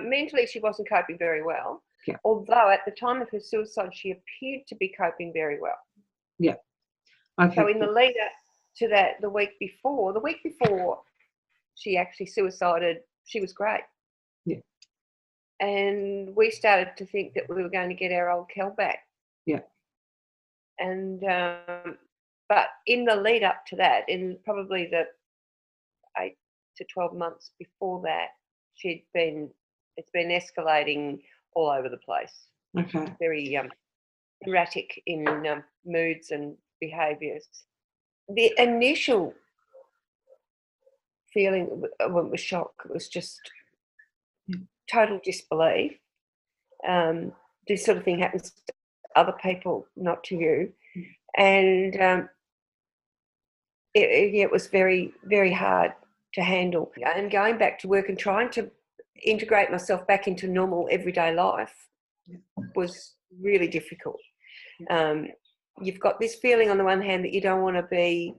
Mentally, she wasn't coping very well. Yeah. Although at the time of her suicide, she appeared to be coping very well. Yeah. Okay. So in the lead up to that, the week before she actually suicided, she was great. Yeah. And we started to think that we were going to get our old Kel back. Yeah. And but in the lead up to that, in probably the 8 to 12 months before that, it's been escalating all over the place. Okay. Very erratic in moods and behaviours. The initial feeling was shock. It was just total disbelief. This sort of thing happens to other people, not to you. And it was very, very hard to handle. And going back to work and trying to integrate myself back into normal everyday life was really difficult. You've got this feeling on the one hand that you don't want to be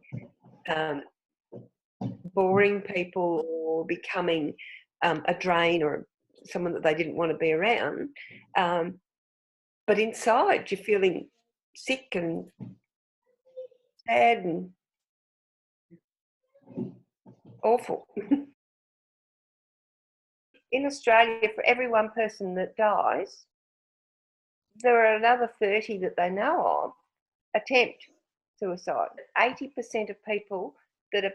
boring people or becoming a drain or someone that they didn't want to be around. But inside you're feeling sick and sad and awful. In Australia, for every one person that dies, there are another 30 that they know of attempt suicide. 80% of people that are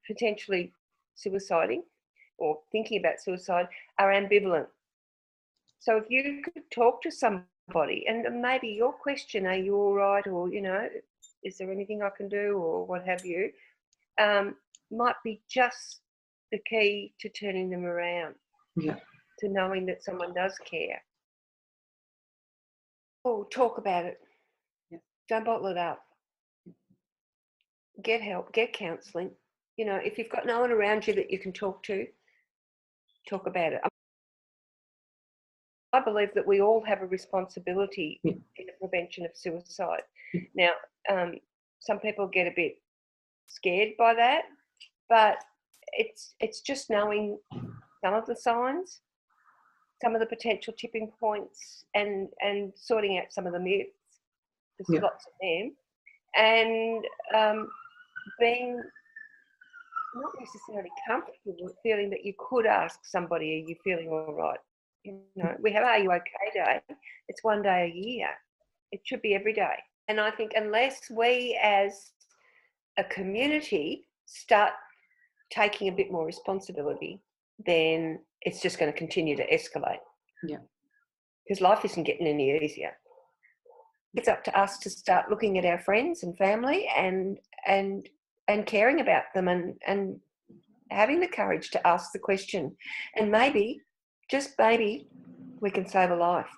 potentially suiciding or thinking about suicide are ambivalent. So if you could talk to somebody and maybe your question, are you all right, or, you know, is there anything I can do, or what have you, might be just the key to turning them around. Yeah. To knowing that someone does care. Oh, talk about it. Yeah. Don't bottle it up. Get help, get counselling. You know, if you've got no one around you that you can talk to, talk about it. I believe that we all have a responsibility in the prevention of suicide. Now, some people get a bit scared by that, but it's just knowing some of the signs, some of the potential tipping points, and sorting out some of the myths. There's lots of them, and being not necessarily comfortable with feeling that you could ask somebody, are you feeling all right? You know, we have Are You Okay Day. It's one day a year. It should be every day. And I think unless we as a community start taking a bit more responsibility, then it's just going to continue to escalate. Yeah. Because life isn't getting any easier. It's up to us to start looking at our friends and family and caring about them and having the courage to ask the question. And maybe, just maybe, we can save a life.